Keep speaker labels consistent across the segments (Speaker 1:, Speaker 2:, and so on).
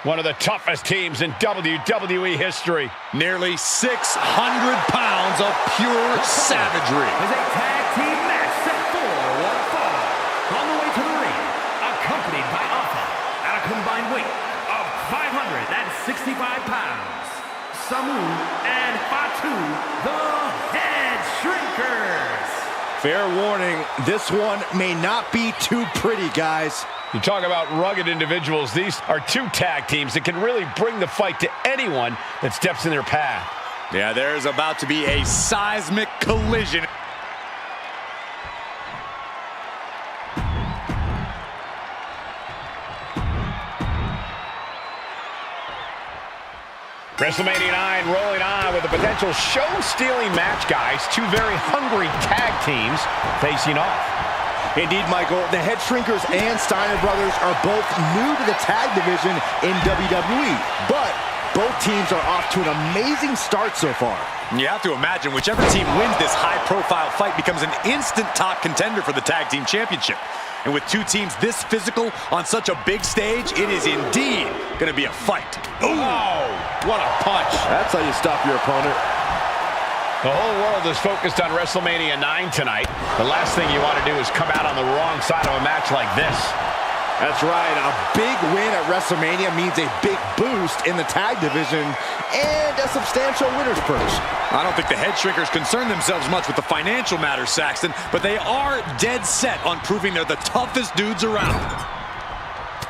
Speaker 1: One of the toughest teams in WWE history.
Speaker 2: Nearly 600 pounds of pure savagery.
Speaker 3: Is a tag team match set for one fall. On the way to the ring, accompanied by Alpha at a combined weight of 565 pounds. Samu and Fatu, the Head Shrinkers.
Speaker 4: Fair warning, this one may not be too pretty, guys.
Speaker 1: You talk about rugged individuals. These are two tag teams that can really bring the fight to anyone that steps in their path.
Speaker 2: Yeah, there's about to be a seismic collision.
Speaker 1: WrestleMania 9 rolling on with a potential show-stealing match, guys. Two very hungry tag teams facing off.
Speaker 4: Indeed, Michael, the Head Shrinkers and Steiner brothers are both new to the tag division in WWE, but both teams are off to an amazing start so far.
Speaker 2: You have to imagine whichever team wins this high-profile fight becomes an instant top contender for the tag team championship. And with two teams this physical on such a big stage, it is indeed going to be a fight.
Speaker 1: Ooh, what a punch.
Speaker 4: That's how you stop your opponent.
Speaker 1: The whole world is focused on WrestleMania 9 tonight. The last thing you want to do is come out on the wrong side of a match like this.
Speaker 4: That's right. A big win at WrestleMania means a big boost in the tag division and a substantial winner's purse.
Speaker 2: I don't think the Head Shrinkers concern themselves much with the financial matters, Saxton, but they are dead set on proving they're the toughest dudes around.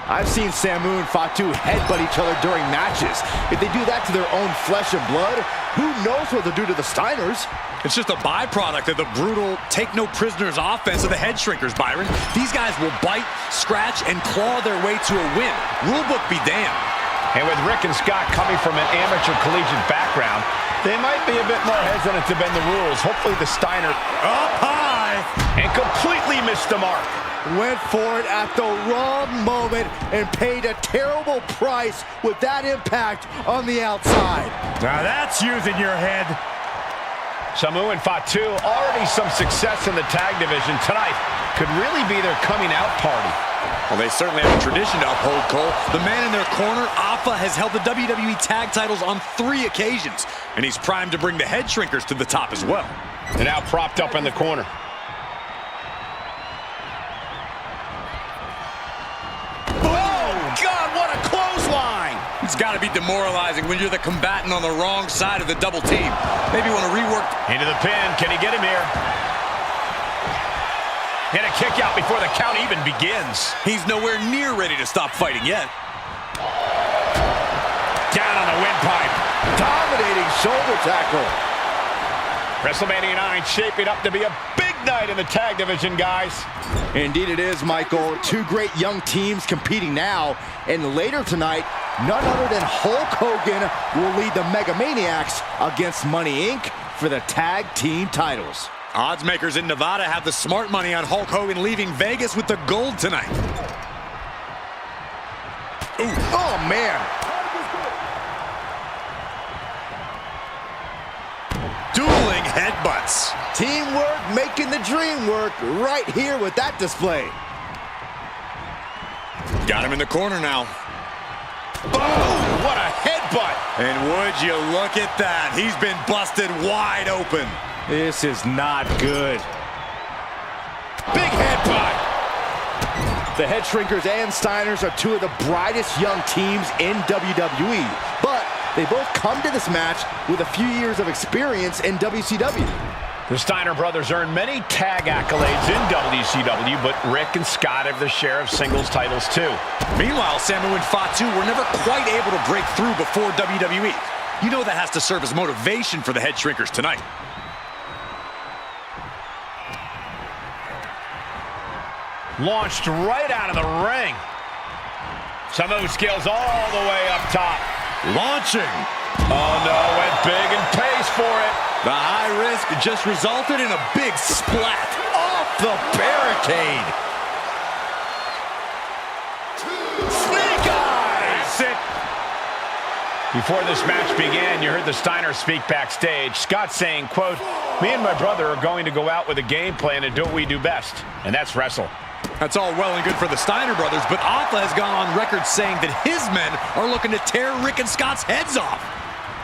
Speaker 4: I've seen Samu and Fatu headbutt each other during matches. If they do that to their own flesh and blood, who knows what they'll do to the Steiners?
Speaker 2: It's just a byproduct of the brutal take-no-prisoners offense of the Head Shrinkers, Byron. These guys will bite, scratch, and claw their way to a win. Rulebook be damned.
Speaker 1: And with Rick and Scott coming from an amateur collegiate background, they might be a bit more hesitant to bend the rules. Hopefully the Steiner
Speaker 2: Up high!
Speaker 1: and completely missed the mark.
Speaker 4: Went for it at the wrong moment and paid a terrible price with that impact on the outside.
Speaker 2: Now that's using your head.
Speaker 1: Samu and Fatu, already some success in the tag division tonight, could really be their coming out party.
Speaker 2: Well, they certainly have a tradition to uphold, Cole. The man in their corner, Alpha, has held the WWE tag titles on 3 occasions, and he's primed to bring the Head Shrinkers to the top as well.
Speaker 1: And now propped up in the corner.
Speaker 2: It's got to be demoralizing when you're the combatant on the wrong side of the double team. Maybe you want to rework.
Speaker 1: Into the pin. Can he get him here? And a kick out before the count even begins.
Speaker 2: He's nowhere near ready to stop fighting yet.
Speaker 1: Down on the windpipe.
Speaker 4: Dominating shoulder tackle.
Speaker 1: WrestleMania 9 shaping up to be a big night in the tag division, guys.
Speaker 4: Indeed it is, Michael. Two great young teams competing now. And later tonight, none other than Hulk Hogan will lead the Mega Maniacs against Money Inc. for the tag team titles.
Speaker 2: Odds makers in Nevada have the smart money on Hulk Hogan leaving Vegas with the gold tonight.
Speaker 4: Ooh. Oh, man.
Speaker 2: Dueling headbutts.
Speaker 4: Teamwork making the dream work right here with that display.
Speaker 2: Got him in the corner now.
Speaker 1: Boom! What a headbutt!
Speaker 2: And would you look at that? He's been busted wide open.
Speaker 4: This is not good.
Speaker 1: Big headbutt!
Speaker 4: The Head Shrinkers and Steiners are two of the brightest young teams in WWE, but they both come to this match with a few years of experience in WCW.
Speaker 1: The Steiner brothers earned many tag accolades in WCW, but Rick and Scott have their share of singles titles too.
Speaker 2: Meanwhile, Samu and Fatu were never quite able to break through before WWE. You know that has to serve as motivation for the Head Shrinkers tonight.
Speaker 1: Launched right out of the ring. Samu skills all the way up top.
Speaker 2: Launching.
Speaker 1: Oh no, went big and pays for it.
Speaker 2: The high risk just resulted in a big splat off the barricade.
Speaker 1: Snake eyes!
Speaker 2: That's it.
Speaker 1: Before this match began, you heard the Steiner speak backstage. Scott saying, quote, "Me and my brother are going to go out with a game plan and do what we do best, and that's wrestle."
Speaker 2: That's all well and good for the Steiner brothers, but Alpha has gone on record saying that his men are looking to tear Rick and Scott's heads off.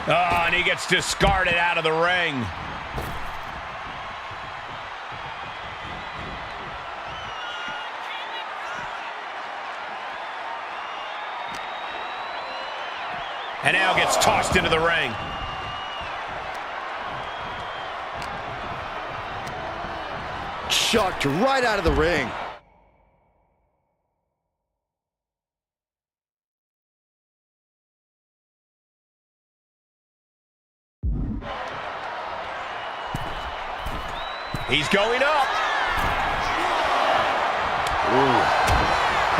Speaker 1: Oh, and he gets discarded out of the ring. And now gets tossed into the ring.
Speaker 4: Chucked right out of the ring.
Speaker 1: He's going up. Ooh.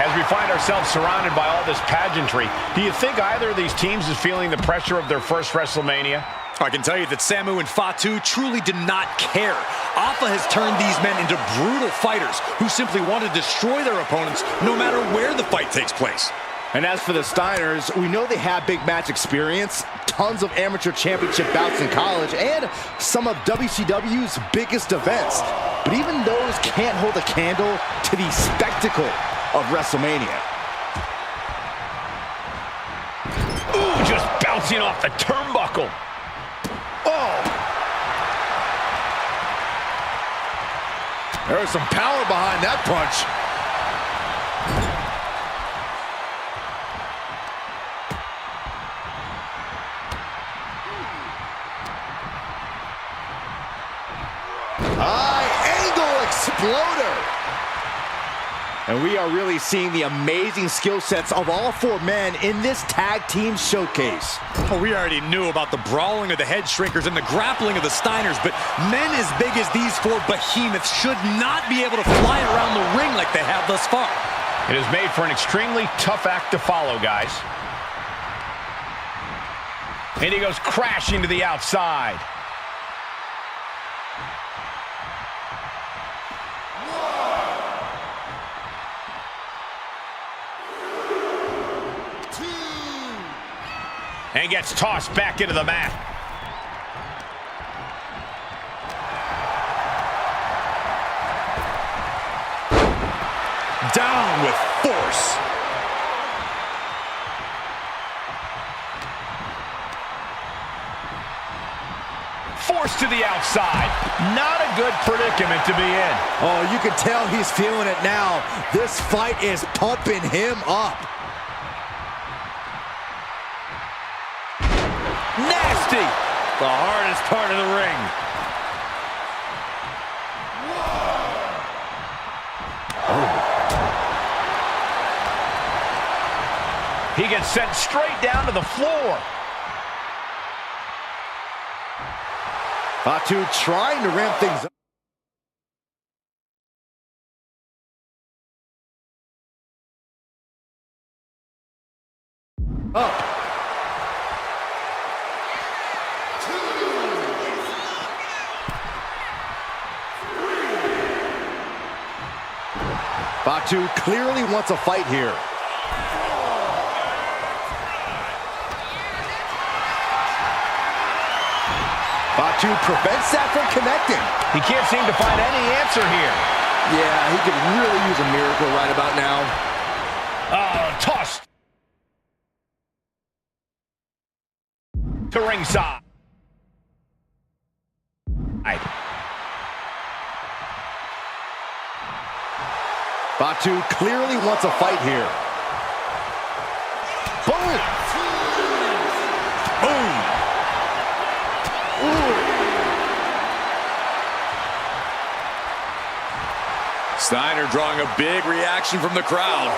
Speaker 1: As we find ourselves surrounded by all this pageantry, do you think either of these teams is feeling the pressure of their first WrestleMania?
Speaker 2: I can tell you that Samu and Fatu truly did not care. Alpha has turned these men into brutal fighters who simply want to destroy their opponents no matter where the fight takes place.
Speaker 4: And as for the Steiners, we know they have big match experience, tons of amateur championship bouts in college, and some of WCW's biggest events. But even those can't hold a candle to the spectacle of WrestleMania.
Speaker 1: Ooh, just bouncing off the turnbuckle. Oh!
Speaker 4: There was some power behind that punch. High angle exploder. And we are really seeing the amazing skill sets of all four men in this tag team showcase.
Speaker 2: Oh, we already knew about the brawling of the head shrinkers and the grappling of the Steiners, but men as big as these four behemoths should not be able to fly around the ring like they have thus far.
Speaker 1: It is made for an extremely tough act to follow, guys. And he goes crashing to the outside. And gets tossed back into the mat.
Speaker 2: Down with force.
Speaker 1: Forced to the outside. Not a good predicament to be in.
Speaker 4: Oh, you can tell he's feeling it now. This fight is pumping him up.
Speaker 1: Nasty! The hardest part of the ring. He gets sent straight down to the floor.
Speaker 4: Fatu trying to ramp things up. Fatu clearly wants a fight here. Fatu prevents that from connecting.
Speaker 1: He can't seem to find any answer here.
Speaker 4: Yeah, he could really use a miracle right about now.
Speaker 1: Tossed to ringside.
Speaker 4: Fatu clearly wants a fight here. Boom! Boom! Ooh.
Speaker 2: Steiner drawing a big reaction from the crowd.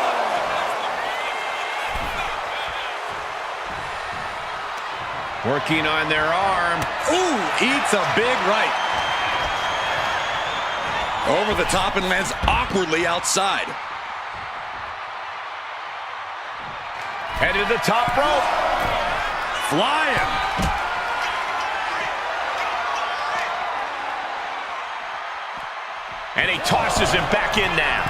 Speaker 1: Working on their arm.
Speaker 2: Ooh, eats a big right. Over the top and lands awkwardly outside.
Speaker 1: Headed to the top rope.
Speaker 2: Flying.
Speaker 1: And he tosses him back in now.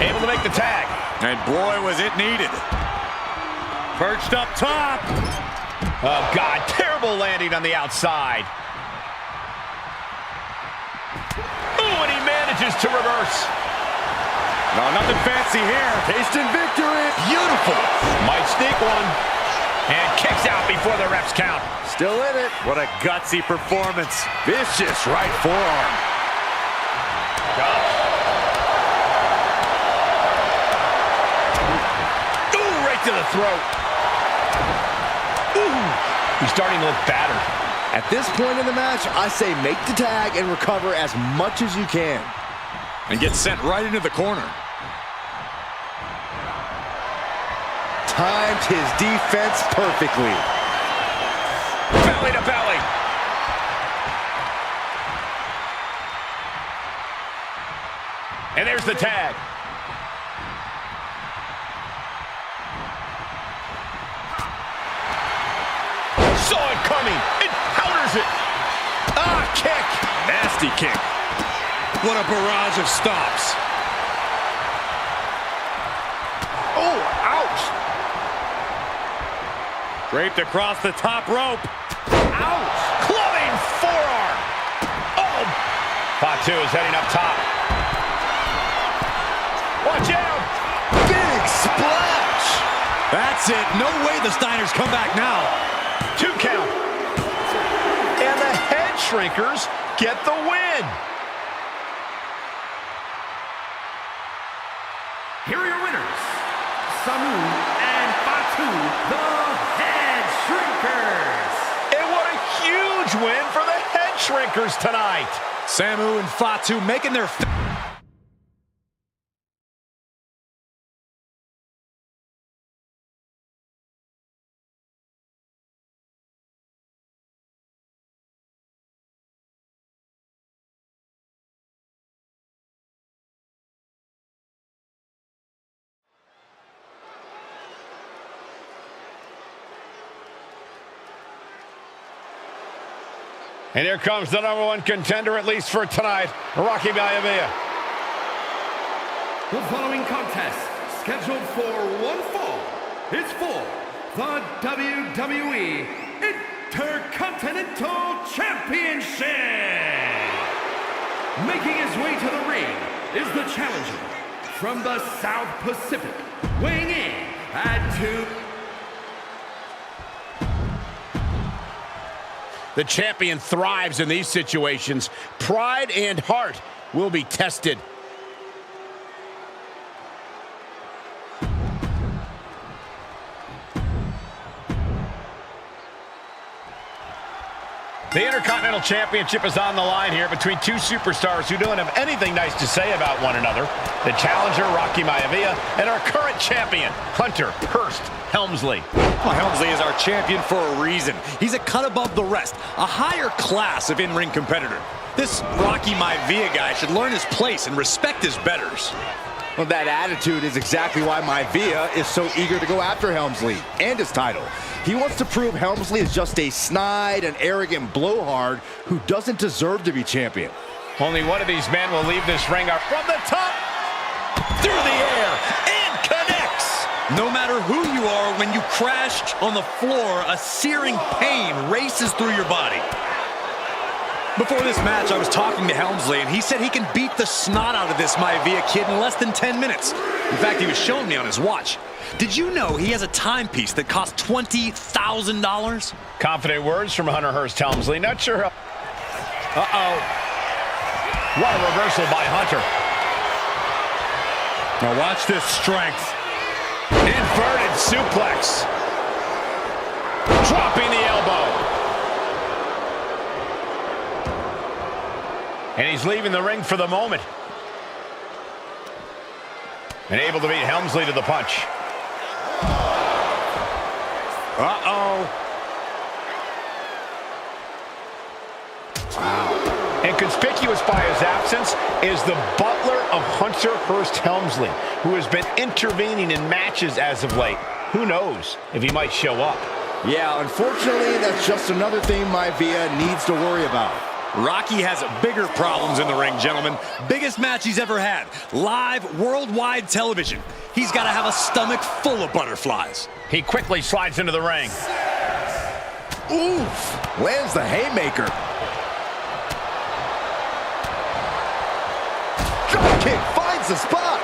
Speaker 1: Able to make the tag.
Speaker 2: And boy, was it needed. Perched up top.
Speaker 1: Oh, God. Terrible landing on the outside. Ooh, and he manages manages to reverse.
Speaker 2: No, nothing fancy here.
Speaker 4: Tasting victory.
Speaker 2: Beautiful.
Speaker 1: Might sneak one. And kicks out before the refs count.
Speaker 4: Still in it.
Speaker 2: What a gutsy performance.
Speaker 4: Vicious right forearm.
Speaker 1: Ooh, right to the throat. Ooh, he's starting to look battered.
Speaker 4: At this point in the match, I say make the tag and recover as much as you can.
Speaker 2: And get sent right into the corner.
Speaker 4: Timed his defense perfectly.
Speaker 1: Belly to belly. And there's the tag. Saw it coming. It counters it. Ah, kick.
Speaker 2: Nasty kick. What a barrage of stops.
Speaker 1: Oh, ouch.
Speaker 2: Draped across the top rope.
Speaker 1: Ouch. Clubbing forearm. Oh. Fatu is heading up top. Watch out.
Speaker 4: Big splash.
Speaker 2: That's it. No way the Steiners come back now.
Speaker 1: 2 count. And the head shrinkers get the win.
Speaker 3: Here are your winners, Samu and Fatu, the Head Shrinkers.
Speaker 1: And what a huge win for the head shrinkers tonight.
Speaker 2: Samu and Fatu making their...
Speaker 1: And here comes the #1 contender, at least for tonight, Rocky Maivia.
Speaker 3: The following contest, scheduled for one fall, is for the WWE Intercontinental Championship. Making his way to the ring is the challenger from the South Pacific, weighing in at 2...
Speaker 1: The champion thrives in these situations. Pride and heart will be tested. The Intercontinental Championship is on the line here between two superstars who don't have anything nice to say about one another. The challenger, Rocky Maivia, and our current champion, Hunter Hearst Helmsley.
Speaker 2: Well, Helmsley is our champion for a reason. He's a cut above the rest, a higher class of in-ring competitor. This Rocky Maivia guy should learn his place and respect his betters.
Speaker 4: Well, that attitude is exactly why Maivia is so eager to go after Helmsley and his title. He wants to prove Helmsley is just a snide and arrogant blowhard who doesn't deserve to be champion.
Speaker 1: Only one of these men will leave this ring up from the top, through the air, and connects.
Speaker 2: No matter who you are, when you crash on the floor, a searing pain races through your body. Before this match, I was talking to Helmsley, and he said he can beat the snot out of this Maivia kid in less than 10 minutes. In fact, he was showing me on his watch. Did you know he has a timepiece that costs $20,000?
Speaker 1: Confident words from Hunter Hearst Helmsley. Not sure how... Uh-oh. What a reversal by Hunter.
Speaker 2: Now watch this strength.
Speaker 1: Inverted suplex. Dropping the elbow. And he's leaving the ring for the moment. And able to beat Helmsley to the punch. Uh-oh. Wow. And conspicuous by his absence is the butler of Hunter Hearst Helmsley, who has been intervening in matches as of late. Who knows if he might show up.
Speaker 4: Yeah, unfortunately, that's just another thing Maivia needs to worry about.
Speaker 2: Rocky has bigger problems in the ring, gentlemen. Biggest match he's ever had. Live, worldwide television. He's got to have a stomach full of butterflies.
Speaker 1: He quickly slides into the ring.
Speaker 4: Oof! Lands the haymaker. Drop kick finds the spot.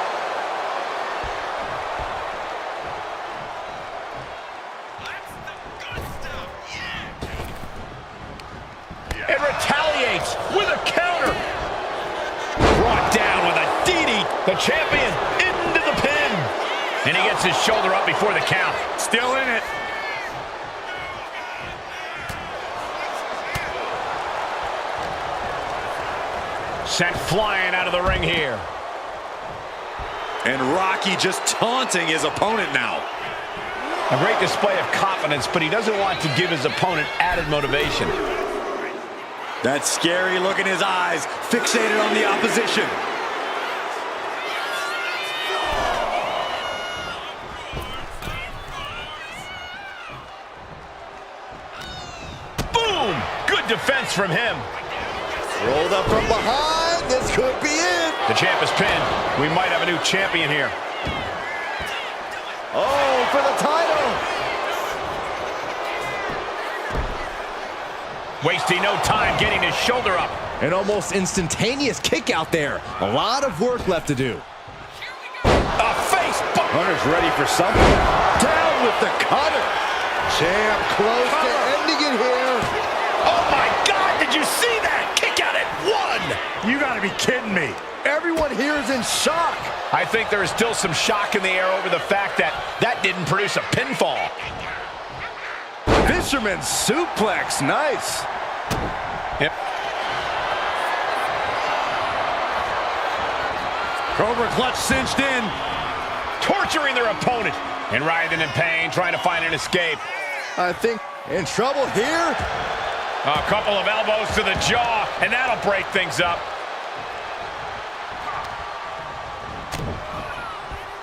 Speaker 1: It retaliates with a counter. Brought down with a DD. The champion into the pin. And he gets his shoulder up before the count.
Speaker 2: Still in it.
Speaker 1: Sent flying out of the ring here.
Speaker 2: And Rocky just taunting his opponent now.
Speaker 1: A great display of confidence, but he doesn't want to give his opponent added motivation.
Speaker 2: That scary look in his eyes, fixated on the opposition.
Speaker 1: Boom! Good defense from him.
Speaker 4: Rolled up from behind. This could be it.
Speaker 1: The champ is pinned. We might have a new champion here.
Speaker 4: Oh, for the title.
Speaker 1: Wasting no time getting his shoulder up.
Speaker 4: An almost instantaneous kick out there. A lot of work left to do.
Speaker 1: A face bump.
Speaker 4: Hunter's ready for something. Down with the cutter. Champ close to ending it here.
Speaker 1: Oh my God, did you see that? Kick out at one.
Speaker 2: You gotta be kidding me.
Speaker 4: Everyone here is in shock.
Speaker 1: I think there is still some shock in the air over the fact that that didn't produce a pinfall.
Speaker 4: Fisherman suplex, nice.
Speaker 1: Yep.
Speaker 2: Cobra clutch cinched in.
Speaker 1: Torturing their opponent. And writhing in pain, trying to find an escape.
Speaker 4: I think in trouble here.
Speaker 1: A couple of elbows to the jaw, and that'll break things up.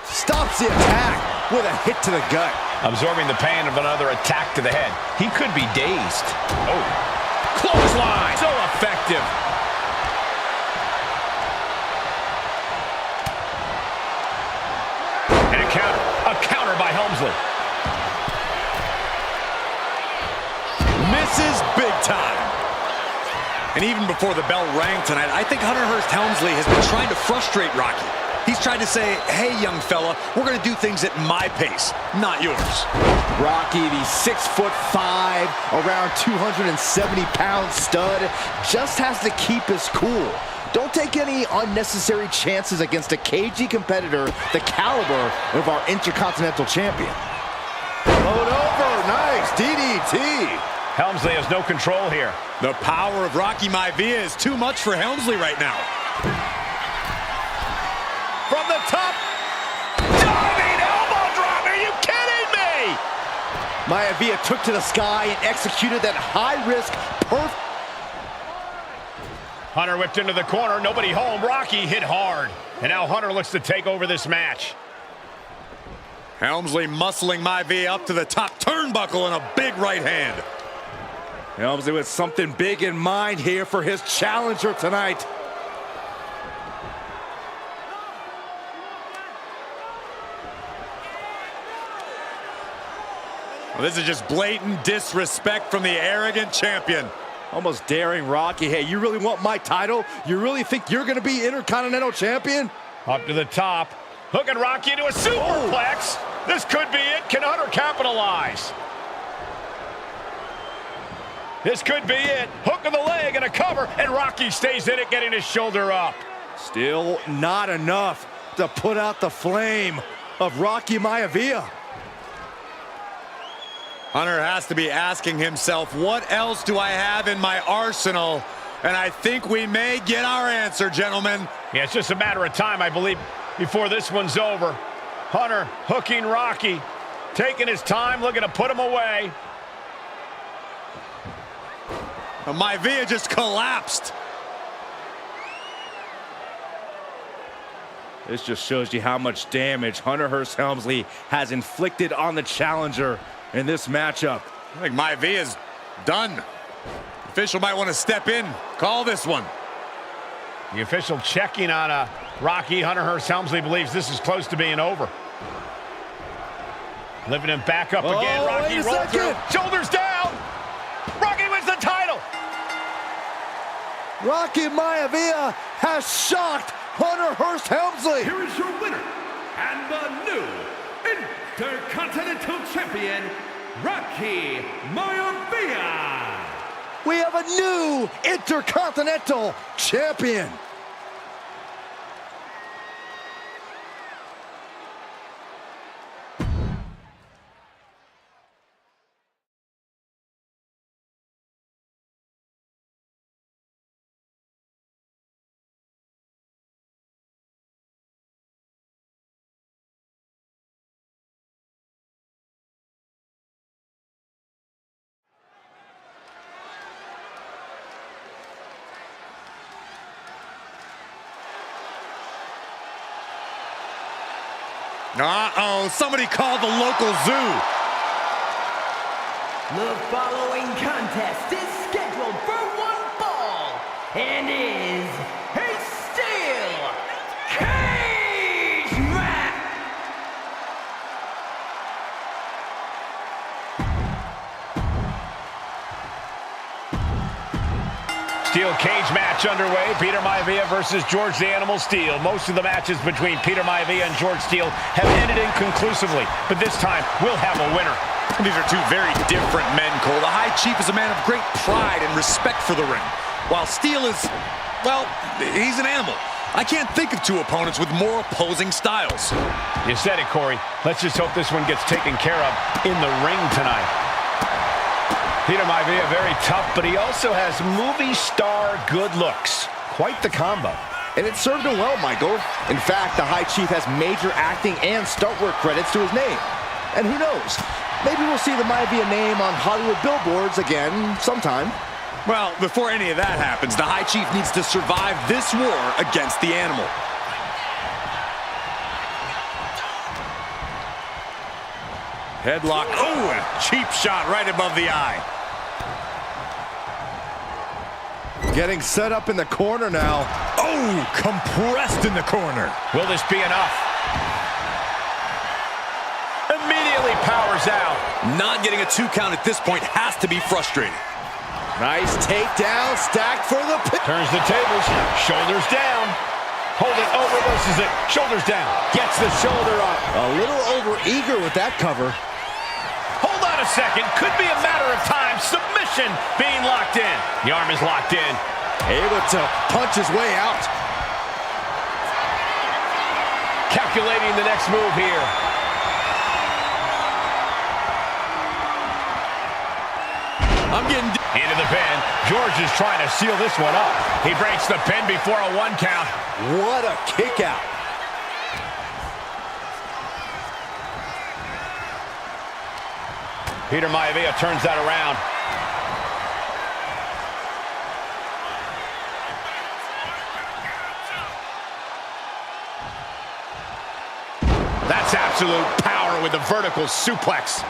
Speaker 4: Stops the attack with a hit to the gut.
Speaker 1: Absorbing the pain of another attack to the head. He could be dazed. Oh. Clothesline. So effective. And a counter. A counter by Helmsley.
Speaker 2: Misses big time. And even before the bell rang tonight, I think Hunter Hearst Helmsley has been trying to frustrate Rocky. He's trying to say, hey, young fella, we're going to do things at my pace, not yours.
Speaker 4: Rocky, the 6'5", around 270-pound stud, just has to keep his cool. Don't take any unnecessary chances against a cagey competitor the caliber of our Intercontinental Champion. Load over, nice DDT.
Speaker 1: Helmsley has no control here.
Speaker 2: The power of Rocky Maivia is too much for Helmsley right now.
Speaker 1: From the top. Diving elbow drop. Are you kidding me?
Speaker 4: Maivia took to the sky and executed that high-risk, perfect.
Speaker 1: Hunter whipped into the corner. Nobody home. Rocky hit hard. And now Hunter looks to take over this match.
Speaker 2: Helmsley muscling Maivia up to the top turnbuckle and a big right hand.
Speaker 4: Helmsley with something big in mind here for his challenger tonight.
Speaker 2: Well, this is just blatant disrespect from the arrogant champion.
Speaker 4: Almost daring Rocky. Hey, you really want my title? You really think you're going to be Intercontinental Champion?
Speaker 1: Up to the top. Hooking Rocky into a superplex. This could be it. Can Hunter capitalize? This could be it. Hook of the leg and a cover, and Rocky stays in it, getting his shoulder up.
Speaker 4: Still not enough to put out the flame of Rocky Maivia.
Speaker 2: Hunter has to be asking himself, what else do I have in my arsenal? And I think we may get our answer, gentlemen.
Speaker 1: Yeah, it's just a matter of time, I believe, before this one's over. Hunter hooking Rocky, taking his time, looking to put him away.
Speaker 2: Maivia just collapsed.
Speaker 4: This just shows you how much damage Hunter Hearst Helmsley has inflicted on the challenger in this matchup.
Speaker 2: I think Maivia's done. The official might want to step in, call this one.
Speaker 1: The official checking on Rocky. Hunter Hearst Helmsley believes this is close to being over. Lifting him back up again. Rocky rolled through. Shoulders down. Rocky wins the title.
Speaker 4: Rocky Maivia has shocked Hunter Hearst Helmsley.
Speaker 3: Here is your winner, and the new Intercontinental Champion, Rocky Maivia.
Speaker 4: We have a new Intercontinental Champion.
Speaker 2: Uh-oh, somebody called the local zoo.
Speaker 5: The following contest is scheduled for one fall and is a steel cage match.
Speaker 1: Steel cage match underway. Peter Maivia versus George the Animal Steele. Most of the matches between Peter Maivia and George Steele have ended inconclusively, but this time we'll have a winner.
Speaker 2: These are two very different men, Cole. The High Chief is a man of great pride and respect for the ring, while Steele is, well, he's an animal. I can't think of two opponents with more opposing styles.
Speaker 1: You said it, Corey. Let's just hope this one gets taken care of in the ring tonight. Peter Maivia, very tough, but he also has movie star good looks. Quite the combo.
Speaker 4: And it served him well, Michael. In fact, the High Chief has major acting and stunt work credits to his name. And who knows? Maybe we'll see the Maivia name on Hollywood billboards again sometime.
Speaker 2: Well, before any of that happens, the High Chief needs to survive this war against the animal. Headlock. Oh, a cheap shot right above the eye.
Speaker 4: Getting set up in the corner now.
Speaker 2: Oh, compressed in the corner.
Speaker 1: Will this be enough? Immediately powers out.
Speaker 2: Not getting a 2 count at this point has to be frustrating.
Speaker 4: Nice takedown, stacked for the pin.
Speaker 1: Turns the tables, shoulders down. Hold it, oververses it, shoulders down. Gets the shoulder up.
Speaker 4: A little over-eager with that cover.
Speaker 1: Hold on a second, could be a matter of time. Submission being locked in. The arm is locked in.
Speaker 4: Able to punch his way out.
Speaker 1: Calculating the next move here.
Speaker 2: I'm getting
Speaker 1: Into the pin. George is trying to seal this one up. He breaks the pin before a 1 count.
Speaker 4: What a kick out.
Speaker 1: Peter Maivia turns that around. That's absolute power with the vertical suplex.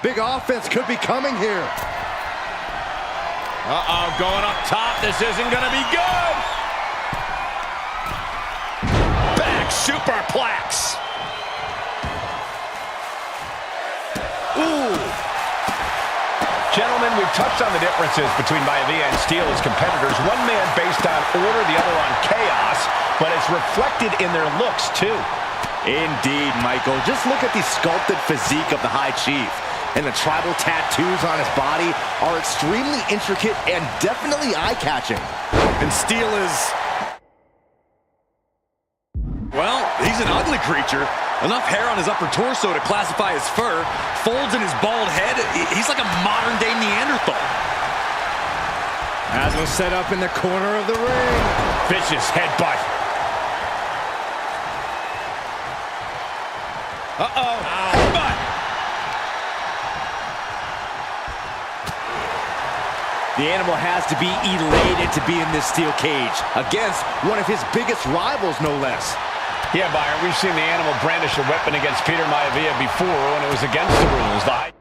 Speaker 4: Big offense could be coming here.
Speaker 1: Uh-oh, going up top. This isn't going to be good. Back superplex.
Speaker 4: Ooh.
Speaker 1: Gentlemen, we've touched on the differences between Maivia and Steele as competitors. One man based on order, the other on chaos, but it's reflected in their looks, too.
Speaker 4: Indeed, Michael. Just look at the sculpted physique of the High Chief. And the tribal tattoos on his body are extremely intricate and definitely eye-catching.
Speaker 2: And Steele is, well, he's an ugly creature. Enough hair on his upper torso to classify as fur. Folds in his bald head. He's like a modern-day Neanderthal.
Speaker 4: As was set up in the corner of the ring.
Speaker 1: Vicious headbutt. Uh-oh. Headbutt.
Speaker 4: The animal has to be elated to be in this steel cage against one of his biggest rivals, no less.
Speaker 1: Yeah, Byron, we've seen the animal brandish a weapon against Peter Maivia before when it was against the rules. The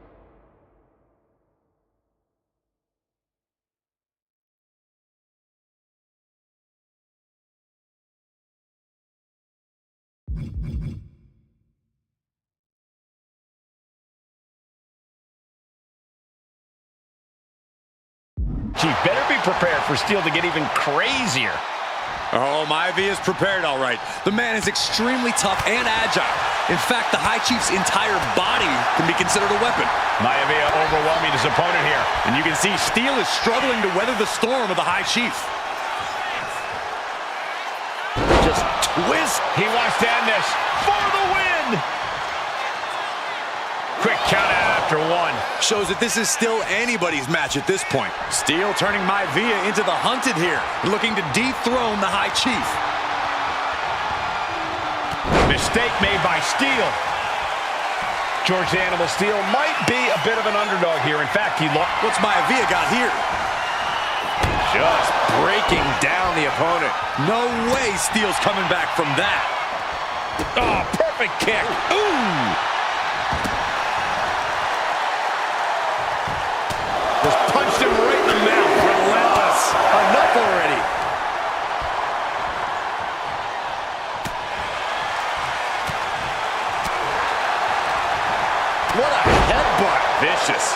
Speaker 1: She better be prepared for Steel to get even crazier.
Speaker 2: Oh, Maivia is prepared all right. The man is extremely tough and agile. In fact, the High Chief's entire body can be considered a weapon.
Speaker 1: Maivia overwhelming his opponent here.
Speaker 2: And you can see Steel is struggling to weather the storm of the High Chief.
Speaker 1: Just twist. He wants to end this for the win. Quick count out after one.
Speaker 2: Shows that this is still anybody's match at this point. Steel turning Maivia into the hunted here, looking to dethrone the High Chief.
Speaker 1: Mistake made by Steel. George the Animal Steel might be a bit of an underdog here. In fact, he lost.
Speaker 2: What's Maivia got here?
Speaker 1: Just breaking down the opponent.
Speaker 2: No way Steel's coming back from that.
Speaker 1: Oh, perfect kick. Ooh. Just punched him right in the mouth. Relentless. Enough already. What a headbutt. Vicious.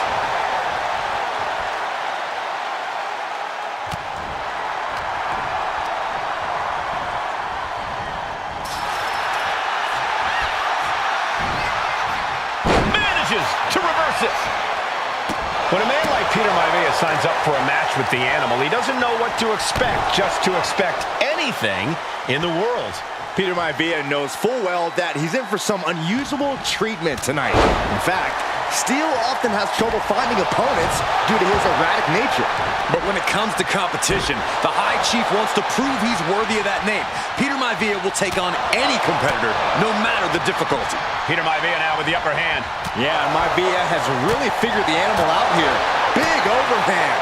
Speaker 1: Manages to reverse it. When a man like Peter Maivia signs up for a match with the Animal, he doesn't know what to expect, just to expect anything in the world.
Speaker 4: Peter Maivia knows full well that he's in for some unusual treatment tonight. In fact, Steel often has trouble finding opponents due to his erratic nature.
Speaker 2: But when it comes to competition, the High Chief wants to prove he's worthy of that name. Peter Maivia will take on any competitor, no matter the difficulty.
Speaker 1: Peter Maivia now with the upper hand.
Speaker 4: Yeah, Maivia has really figured the Animal out here. Big overhand.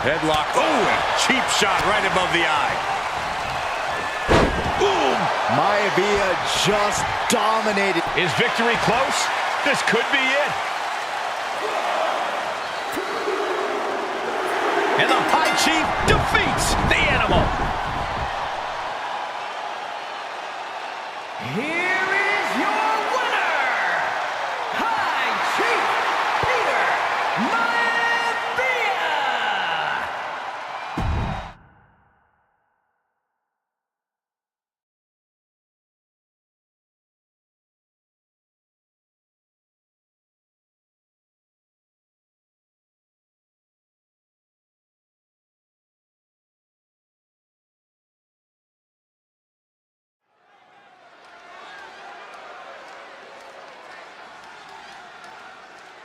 Speaker 2: Headlock. Oh, cheap shot right above the eye.
Speaker 1: Boom!
Speaker 4: Maivia just dominated.
Speaker 1: Is victory close? This could be it. And the High Chief defeats the Animal.
Speaker 5: Here is your winner, High Chief Peter Maivia!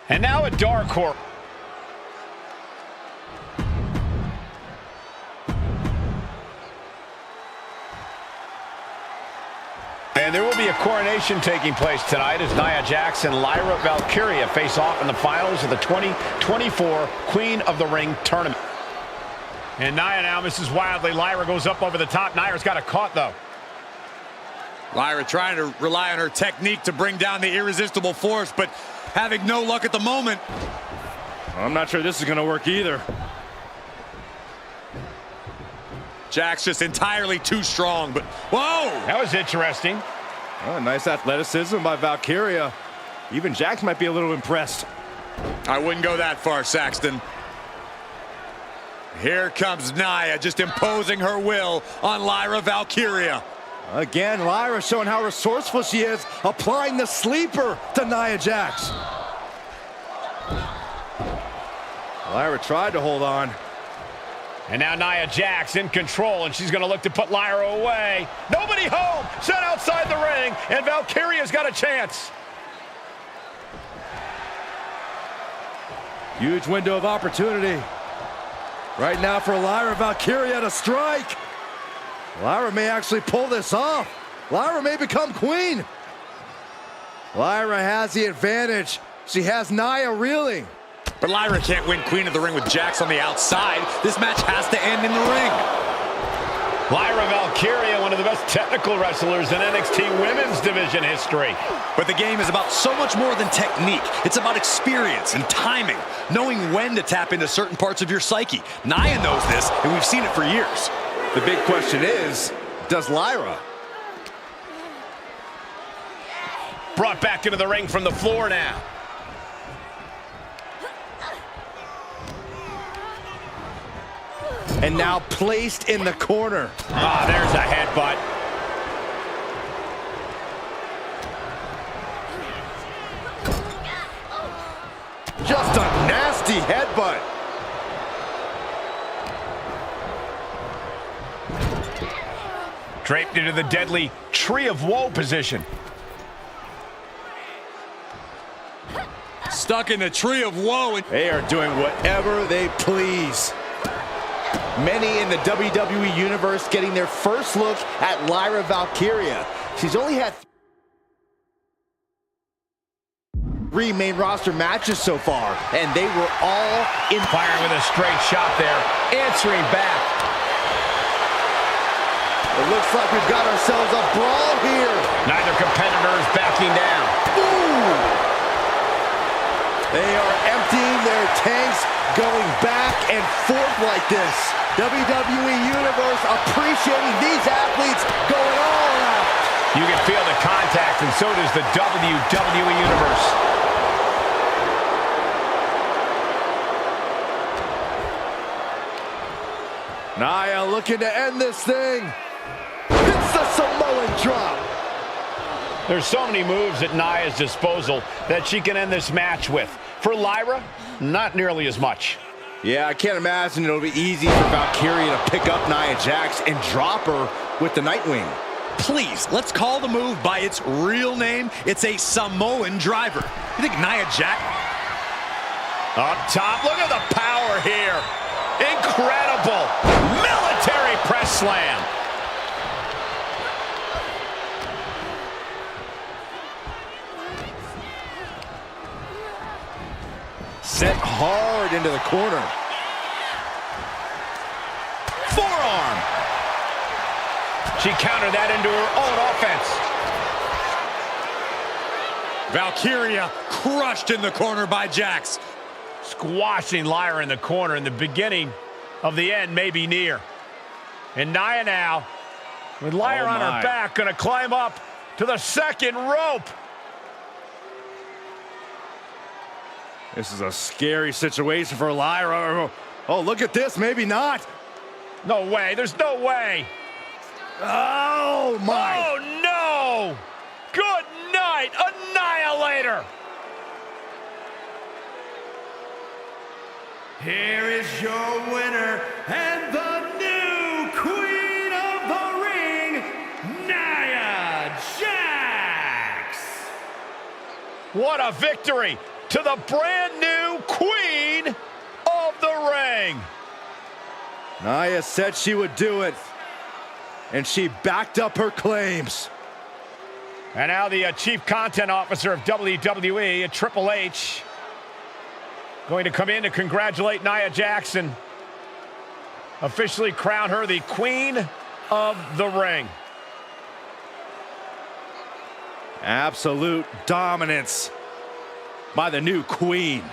Speaker 1: And now a dark horse. And there will be a coronation taking place tonight as Nia Jax and Lyra Valkyria face off in the finals of the 2024 Queen of the Ring tournament. And Nia now misses wildly. Lyra goes up over the top. Nia's got it caught, though.
Speaker 2: Lyra trying to rely on her technique to bring down the irresistible force, but having no luck at the moment.
Speaker 4: I'm not sure this is going to work either.
Speaker 2: Jax just entirely too strong, but whoa!
Speaker 1: That was interesting.
Speaker 4: Oh, nice athleticism by Valkyria. Even Jax might be a little impressed.
Speaker 2: I wouldn't go that far, Saxton. Here comes Nia, just imposing her will on Lyra Valkyria.
Speaker 4: Again, Lyra showing how resourceful she is, applying the sleeper to Nia Jax. Lyra tried to hold on.
Speaker 1: And now Nia Jax in control, and she's going to look to put Lyra away. Nobody home, set outside the ring, and Valkyria's got a chance.
Speaker 4: Huge window of opportunity. Right now for Lyra Valkyria to strike. Lyra may actually pull this off. Lyra may become queen. Lyra has the advantage. She has Nia reeling.
Speaker 2: But Lyra can't win Queen of the Ring with Jax on the outside. This match has to end in the ring.
Speaker 1: Lyra Valkyria, one of the best technical wrestlers in NXT Women's Division history.
Speaker 2: But the game is about so much more than technique. It's about experience and timing, knowing when to tap into certain parts of your psyche. Nia knows this, and we've seen it for years.
Speaker 4: The big question is, does Lyra?
Speaker 1: Brought back into the ring from the floor now.
Speaker 4: and now placed in the corner.
Speaker 1: Ah, there's a headbutt.
Speaker 4: Just a nasty headbutt.
Speaker 1: Draped into the deadly Tree of Woe position.
Speaker 2: Stuck in the Tree of Woe.
Speaker 4: They are doing whatever they please. Many in the WWE Universe getting their first look at Lyra Valkyria. She's only had 3 main roster matches so far, and they were all in.
Speaker 1: Firing with a straight shot there, answering back.
Speaker 4: It looks like we've got ourselves a brawl here.
Speaker 1: Neither competitor is backing down.
Speaker 4: Ooh. They are emptying their tanks, going back and forth like this. WWE Universe appreciating these athletes going all out.
Speaker 1: You can feel the contact, and so does the WWE Universe.
Speaker 4: Nia looking to end this thing. Hits the Samoan drop.
Speaker 1: There's so many moves at Nia's disposal that she can end this match with. For Lyra, not nearly as much.
Speaker 4: Yeah, I can't imagine it'll be easy for Valkyria to pick up Nia Jax and drop her with the Nightwing.
Speaker 2: Please, let's call the move by its real name. It's a Samoan driver. You think Nia Jax?
Speaker 1: Up top, look at the power here. Incredible. Military press slam.
Speaker 4: Sent hard into the corner.
Speaker 1: Forearm. She countered that into her own offense.
Speaker 2: Valkyria crushed in the corner by Jax.
Speaker 1: Squashing Lyra in the corner, and the beginning of the end may be near. And Nia now, with Lyra on her back, gonna climb up to the second rope.
Speaker 4: This is a scary situation for Lyra. Oh, look at this. Maybe not.
Speaker 1: No way. There's no way.
Speaker 4: Oh, my.
Speaker 1: Oh, no. Good night, Annihilator.
Speaker 3: Here is your winner and the new Queen of the Ring, Nia Jax.
Speaker 1: What a victory to the brand new Queen of the Ring.
Speaker 4: Nia said she would do it, and she backed up her claims.
Speaker 1: And now the Chief Content Officer of WWE, Triple H, going to come in to congratulate Nia Jax, officially crown her the Queen of the Ring.
Speaker 4: Absolute dominance by the new Queen.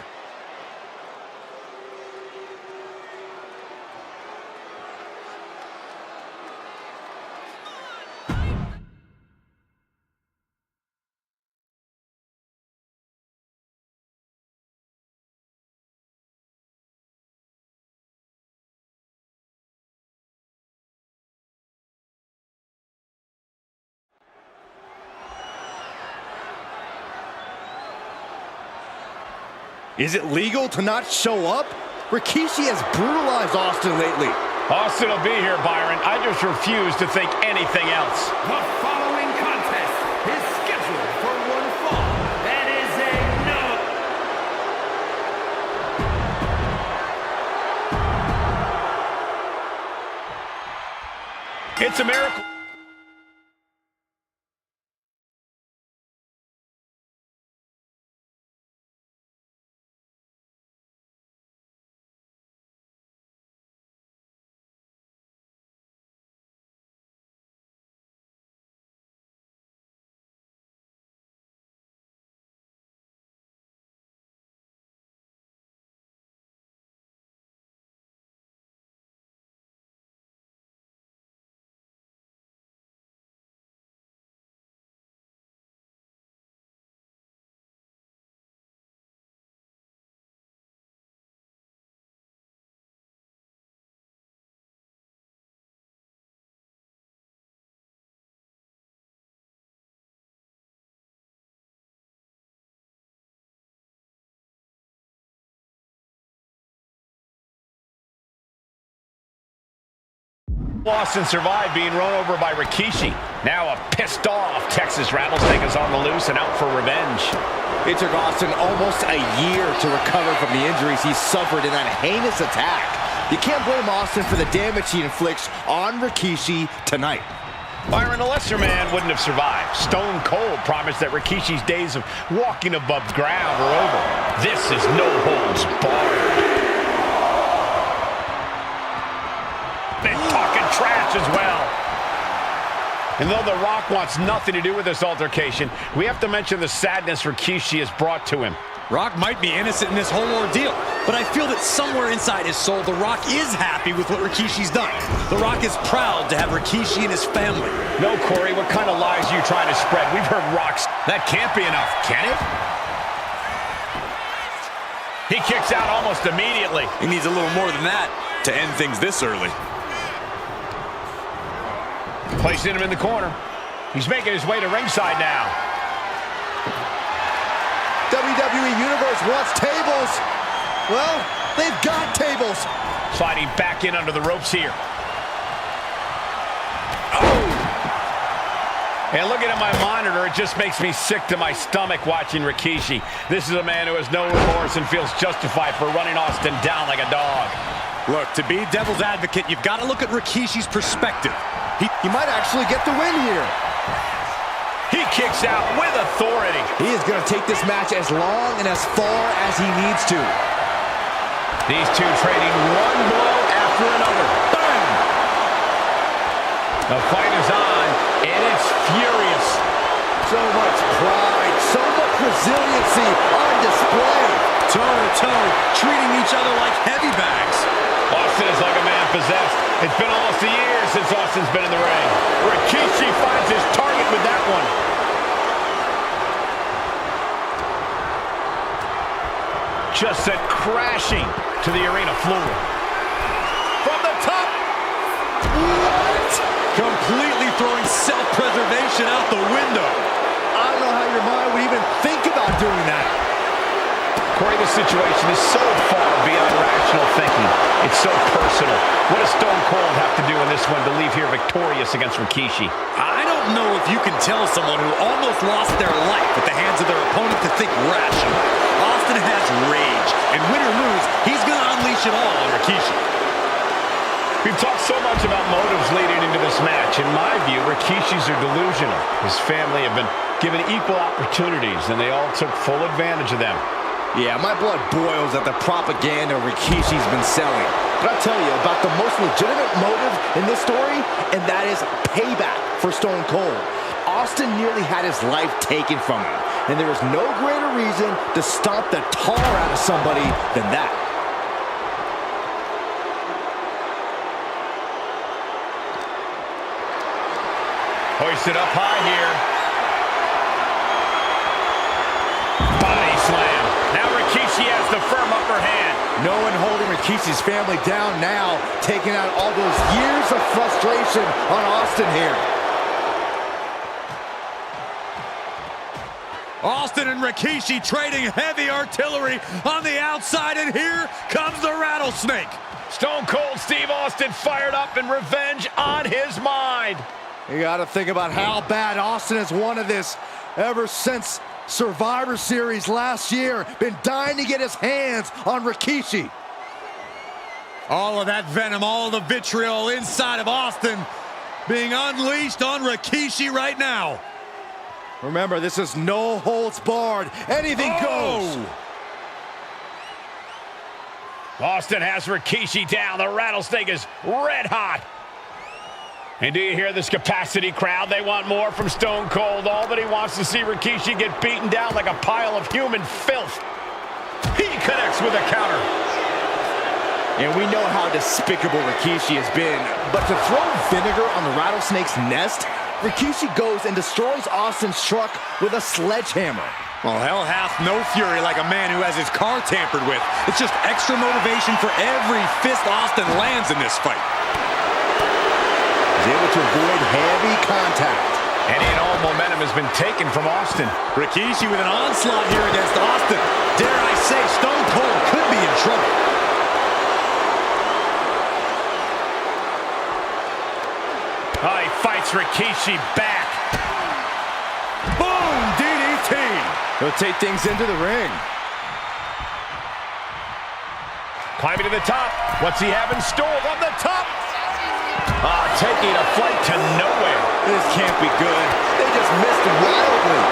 Speaker 4: Is it legal to not show up? Rikishi has brutalized Austin lately.
Speaker 1: Austin will be here, Byron. I just refuse to think anything else.
Speaker 3: The following contest is scheduled for one fall. That is a no.
Speaker 1: It's a miracle. Austin survived being run over by Rikishi. Now a pissed off Texas Rattlesnake is on the loose and out for revenge.
Speaker 4: It took Austin almost a year to recover from the injuries he suffered in that heinous attack. You can't blame Austin for the damage he inflicts on Rikishi tonight.
Speaker 1: Byron, a lesser man wouldn't have survived. Stone Cold promised that Rikishi's days of walking above ground are over. This is no holds barred. They're talking trash as well. And though The Rock wants nothing to do with this altercation, we have to mention the sadness Rikishi has brought to him.
Speaker 2: Rock might be innocent in this whole ordeal, but I feel that somewhere inside his soul, The Rock is happy with what Rikishi's done. The Rock is proud to have Rikishi and his family.
Speaker 1: No, Corey, what kind of lies are you trying to spread? We've heard Rock's. That can't be enough, can it? He kicks out almost immediately.
Speaker 2: He needs a little more than that to end things this early.
Speaker 1: Placing him in the corner. He's making his way to ringside now.
Speaker 4: WWE Universe wants tables. Well, they've got tables.
Speaker 1: Sliding back in under the ropes here. And looking at my monitor, it just makes me sick to my stomach watching Rikishi. This is a man who has no remorse and feels justified for running Austin down like a dog.
Speaker 2: Look, to be devil's advocate, you've got to look at Rikishi's perspective.
Speaker 4: He might actually get the win here.
Speaker 1: He kicks out with authority.
Speaker 4: He is going to take this match as long and as far as he needs to.
Speaker 1: These two trading one blow after another. Bang! The fight is on, and it's furious.
Speaker 4: So much pride, so much resiliency on display.
Speaker 2: Toe-to-toe, treating each other like heavy bags.
Speaker 1: Austin is like a man possessed. It's been almost a year since Austin's been in the ring. Rikishi finds his target with that one. Just sent crashing to the arena floor. From the top.
Speaker 4: What?
Speaker 2: Completely throwing self-preservation out the window.
Speaker 4: I don't know how your mind would even think about doing that.
Speaker 1: Corey, this situation is so far beyond rational thinking. It's so personal. What does Stone Cold have to do in this one to leave here victorious against Rikishi?
Speaker 2: I don't know if you can tell someone who almost lost their life at the hands of their opponent to think rationally. Austin has rage, and win or lose, he's going to unleash it all on Rikishi.
Speaker 1: We've talked so much about motives leading into this match. In my view, Rikishi's are delusional. His family have been given equal opportunities, and they all took full advantage of them.
Speaker 4: Yeah, my blood boils at the propaganda Rikishi's been selling. But I'll tell you about the most legitimate motive in this story, and that is payback for Stone Cold. Austin nearly had his life taken from him, and there is no greater reason to stomp the tar out of somebody than that.
Speaker 1: Hoisted up high here. Body slam. Now Rikishi has the firm upper hand.
Speaker 4: No one holding Rikishi's family down now, taking out all those years of frustration on Austin here.
Speaker 2: Austin and Rikishi trading heavy artillery on the outside, and here comes the Rattlesnake.
Speaker 1: Stone Cold Steve Austin fired up and revenge on his mind.
Speaker 4: You got to think about how bad Austin has wanted this ever since Survivor Series last year. Been dying to get his hands on Rikishi.
Speaker 2: All of that venom, all of the vitriol inside of Austin being unleashed on Rikishi right now.
Speaker 4: Remember, this is no holds barred. Anything goes.
Speaker 1: Austin has Rikishi down. The Rattlesnake is red hot. And do you hear this capacity crowd? They want more from Stone Cold. All that he wants to see Rikishi get beaten down like a pile of human filth. He connects with a counter.
Speaker 4: And we know how despicable Rikishi has been. But to throw vinegar on the Rattlesnake's nest, Rikishi goes and destroys Austin's truck with a sledgehammer.
Speaker 2: Well, hell hath no fury like a man who has his car tampered with. It's just extra motivation for every fist Austin lands in this fight.
Speaker 4: He's able to avoid heavy contact.
Speaker 1: And all momentum has been taken from Austin.
Speaker 2: Rikishi with an onslaught here against Austin. Dare I say, Stone Cold could be in trouble.
Speaker 1: fights Rikishi back.
Speaker 2: Boom! DDT!
Speaker 4: He'll take things into the ring.
Speaker 1: Climbing to the top. What's he have in store? On the top. Taking a flight to nowhere.
Speaker 4: This can't be good. They just missed wildly.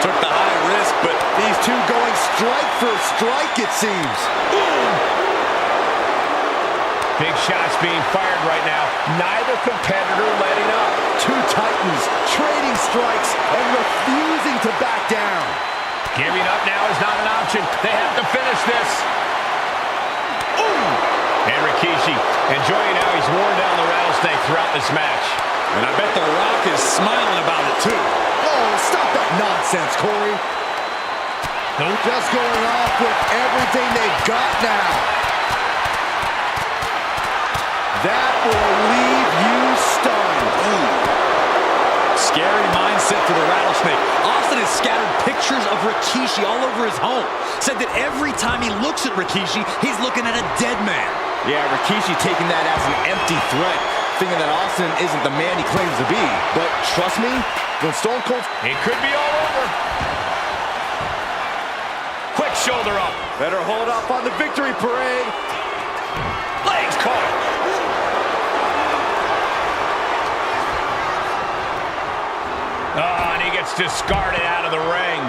Speaker 2: Took the high risk, but
Speaker 4: These two going strike for strike, it seems.
Speaker 1: Big shots being fired right now. Neither competitor letting up.
Speaker 4: Two titans trading strikes and refusing to back down.
Speaker 1: Giving up now is not an option. They have to finish this. Ooh! And Rikishi enjoying how he's worn down the rattlesnake throughout this match.
Speaker 2: and I bet The Rock is smiling about it too.
Speaker 4: Oh, stop that nonsense, Corey. Just going off with everything they've got now. That will leave you stunned.
Speaker 2: Ooh. Scary mindset for the Rattlesnake. Austin has scattered pictures of Rikishi all over his home. Said that every time he looks at Rikishi, he's looking at a dead man.
Speaker 4: Yeah, Rikishi taking that as an empty threat, thinking that Austin isn't the man he claims to be. But trust me, when Stone Cold...
Speaker 1: It could be all over. Quick shoulder up.
Speaker 4: Better hold up on the victory parade.
Speaker 1: Legs caught. And he gets discarded out of the ring.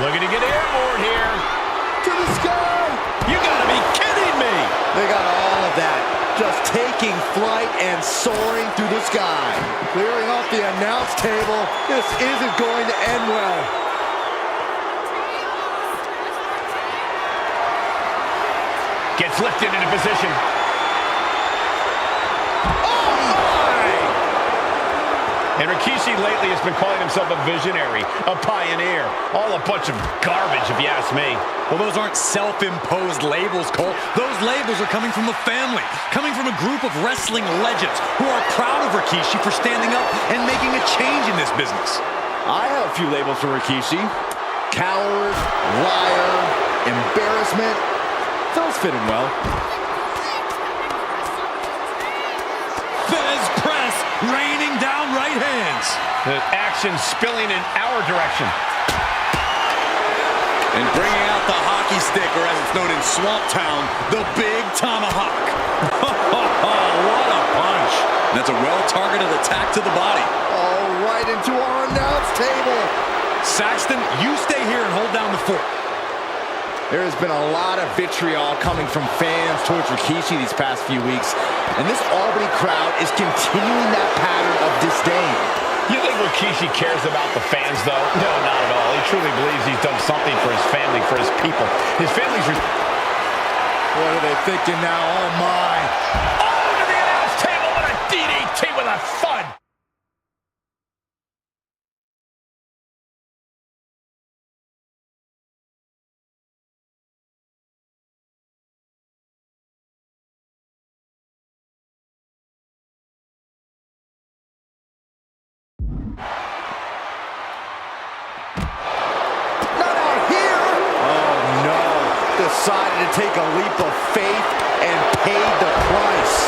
Speaker 1: Looking to get airborne here.
Speaker 4: To the sky.
Speaker 2: You gotta be kidding me!
Speaker 4: They got all of that. Just taking flight and soaring through the sky. Clearing off the announce table. This isn't going to end well.
Speaker 1: Gets lifted into position.
Speaker 4: Oh, my!
Speaker 1: And Rikishi lately has been calling himself a visionary, a pioneer. All a bunch of garbage, if you ask me.
Speaker 2: Well, those aren't self-imposed labels, Cole. Those labels are coming from a family, coming from a group of wrestling legends who are proud of Rikishi for standing up and making a change in this business.
Speaker 4: I have a few labels for Rikishi. Coward, liar, embarrassment. Those fit him well.
Speaker 2: Fez press, raining down right hands.
Speaker 1: The action spilling in our direction.
Speaker 2: And bringing out the hockey stick, or as it's known in Swamp Town, the big tomahawk. What a punch. That's a well-targeted attack to the body.
Speaker 4: Oh, right into our announce table.
Speaker 2: Saxton, you stay here and hold down the fort.
Speaker 4: There has been a lot of vitriol coming from fans towards Rikishi these past few weeks, and this Albany crowd is continuing that pattern of disdain.
Speaker 1: You think Rikishi cares about the fans, though? No, not at all. He truly believes he's done something for his family, for his people. His family's...
Speaker 4: What are they thinking now? Oh, my.
Speaker 1: Oh, to the announce table with a DDT with a thud.
Speaker 4: Decided to take a leap of faith and paid the price.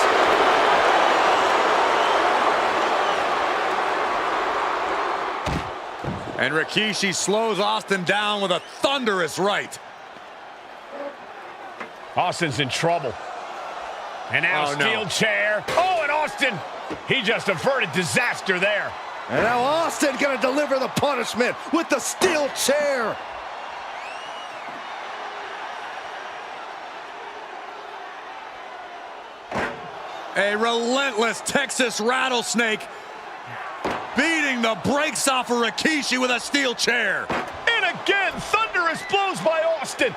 Speaker 2: And Rikishi slows Austin down with a thunderous right.
Speaker 1: Austin's in trouble. And now steel chair. Oh, and Austin, he just averted disaster there.
Speaker 4: And now Austin gonna deliver the punishment with the steel chair.
Speaker 2: A relentless Texas rattlesnake beating the brakes off of Rikishi with a steel chair.
Speaker 1: And again, thunderous blows by Austin.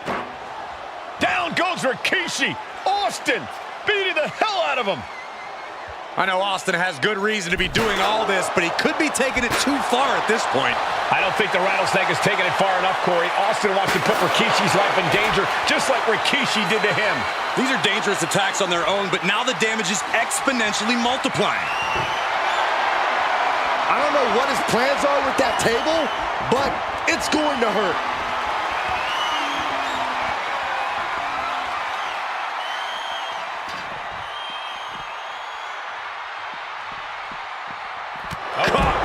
Speaker 1: Down goes Rikishi. Austin beating the hell out of him.
Speaker 2: I know Austin has good reason to be doing all this, but he could be taking it too far at this point.
Speaker 1: I don't think the rattlesnake has taken it far enough, Corey. Austin wants to put Rikishi's life in danger, just like Rikishi did to him.
Speaker 2: These are dangerous attacks on their own, but now the damage is exponentially multiplying.
Speaker 4: I don't know what his plans are with that table, but it's going to hurt.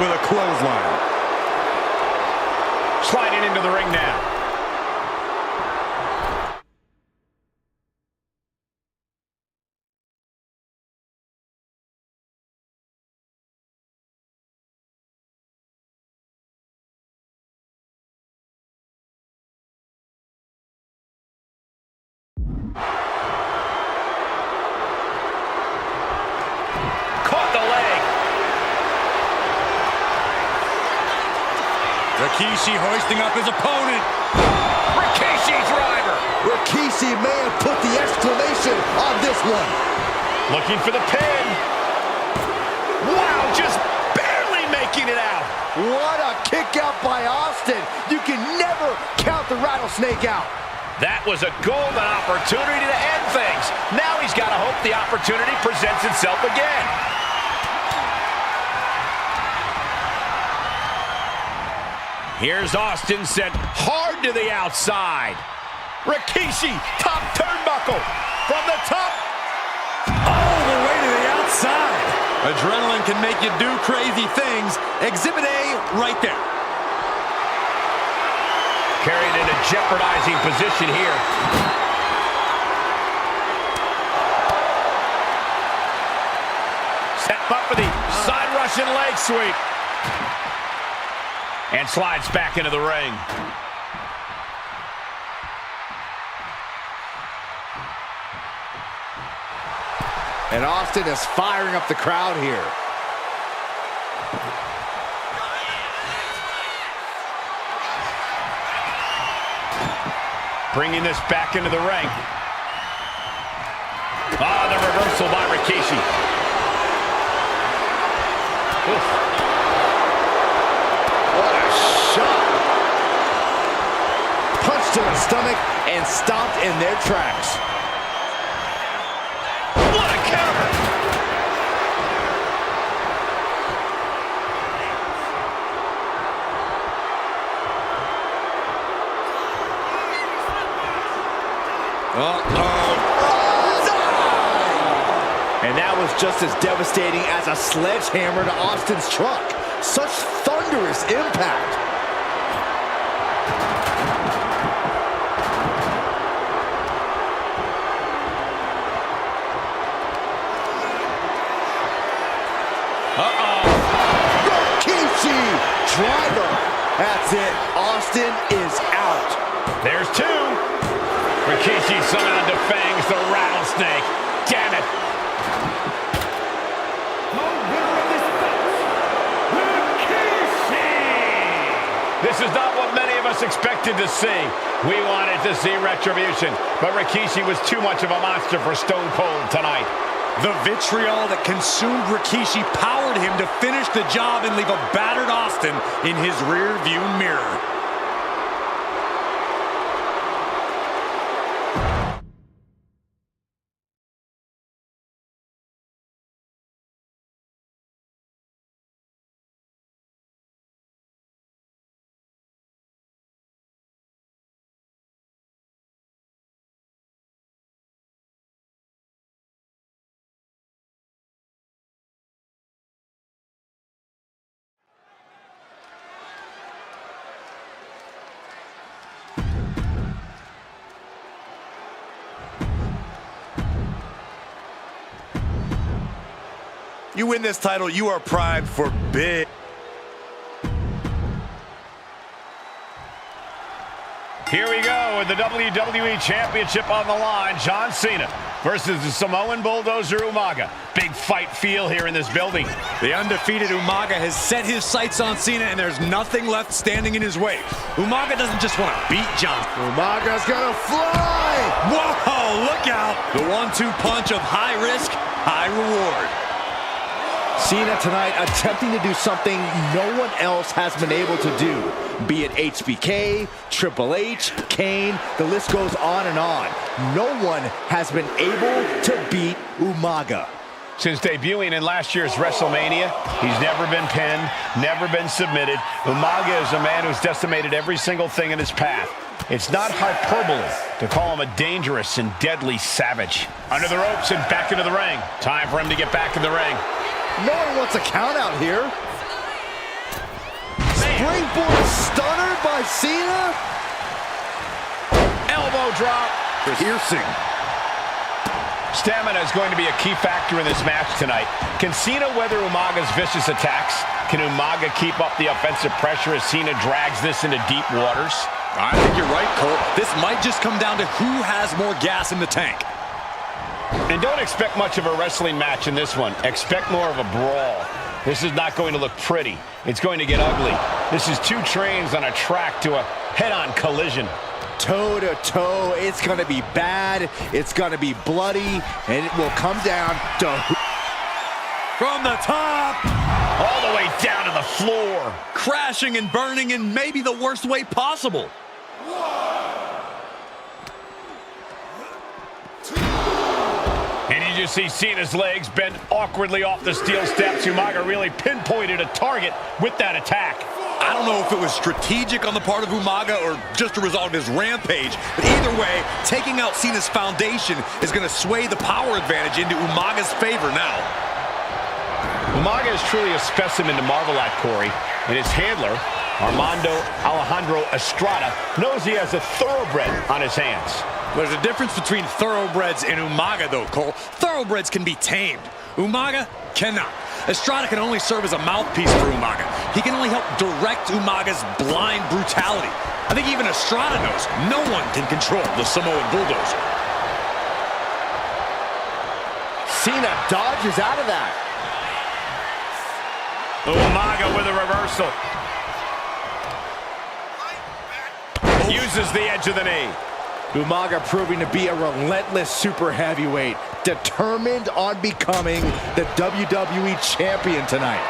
Speaker 2: with a clothesline.
Speaker 1: Sliding into the ring now.
Speaker 2: Rikishi hoisting up his opponent.
Speaker 1: Rikishi driver.
Speaker 4: Rikishi may have put the exclamation on this one.
Speaker 1: Looking for the pin. Wow, just barely making it out.
Speaker 4: What a kick out by Austin. You can never count the rattlesnake out.
Speaker 1: That was a golden opportunity to end things. Now he's got to hope the opportunity presents itself again. Here's Austin sent hard to the outside. Rikishi, top turnbuckle. From the top.
Speaker 2: All the way to the outside. Adrenaline can make you do crazy things. Exhibit A right there.
Speaker 1: Carried in a jeopardizing position here. Set up for the side Russian leg sweep. And slides back into the ring.
Speaker 4: And Austin is firing up the crowd here.
Speaker 1: Bringing this back into the ring. Ah, the reversal by Rikishi. Oof.
Speaker 4: What a shot. Punch to the stomach and stopped in their tracks.
Speaker 1: What a counter. And that was just as devastating as a sledgehammer to Austin's truck. Such thunderous impact. Rikishi driver. That's it. Austin is out. There's two. Rikishi somehow defangs the rattlesnake. Damn it. This is not what many of us expected to see. We wanted to see retribution, but Rikishi was too much of a monster for Stone Cold tonight.
Speaker 2: The vitriol that consumed Rikishi powered him to finish the job and leave a battered Austin in his rear-view mirror. You win this title, you are primed for big.
Speaker 1: Here we go with the WWE Championship on the line. John Cena versus the Samoan Bulldozer Umaga. Big fight feel here in this building.
Speaker 2: The undefeated Umaga has set his sights on Cena, and there's nothing left standing in his way. Umaga doesn't just want to beat John.
Speaker 4: Umaga's gonna fly!
Speaker 2: Whoa, look out! The 1-2 punch of high risk, high reward.
Speaker 4: Cena tonight attempting to do something no one else has been able to do. Be it HBK, Triple H, Kane, the list goes on and on. No one has been able to beat Umaga.
Speaker 1: Since debuting in last year's WrestleMania, he's never been pinned, never been submitted. Umaga is a man who's decimated every single thing in his path. It's not hyperbole to call him a dangerous and deadly savage. Under the ropes and back into the ring. Time for him to get back in the ring.
Speaker 4: No one wants a count out here. Springboard stunner by Cena.
Speaker 1: Elbow drop.
Speaker 2: Piercing.
Speaker 1: Stamina is going to be a key factor in this match tonight. Can Cena weather Umaga's vicious attacks? Can Umaga keep up the offensive pressure as Cena drags this into deep waters?
Speaker 2: I think you're right, Cole. This might just come down to who has more gas in the tank.
Speaker 1: And don't expect much of a wrestling match in this one. Expect more of a brawl. This is not going to look pretty. It's going to get ugly. This is two trains on a track to a head-on collision.
Speaker 4: Toe to toe, it's gonna be bad, it's gonna be bloody, and it will come down to
Speaker 2: From the top,
Speaker 1: all the way down to the floor.
Speaker 2: crashing and burning in maybe the worst way possible.
Speaker 1: And you just see Cena's legs bend awkwardly off the steel steps. Umaga really pinpointed a target with that attack.
Speaker 2: I don't know if it was strategic on the part of Umaga or just a result of his rampage, but either way, taking out Cena's foundation is going to sway the power advantage into Umaga's favor now.
Speaker 1: Umaga is truly a specimen to marvel at, Corey, and his handler, Armando Alejandro Estrada, knows he has a thoroughbred on his hands.
Speaker 2: There's a difference between thoroughbreds and Umaga, though, Cole. Thoroughbreds can be tamed. Umaga cannot. Estrada can only serve as a mouthpiece for Umaga. He can only help direct Umaga's blind brutality. I think even Estrada knows no one can control the Samoan bulldozer.
Speaker 4: Cena dodges out of that.
Speaker 1: Umaga with a reversal. Uses the edge of the knee.
Speaker 4: Umaga proving to be a relentless super heavyweight, determined on becoming the WWE champion tonight.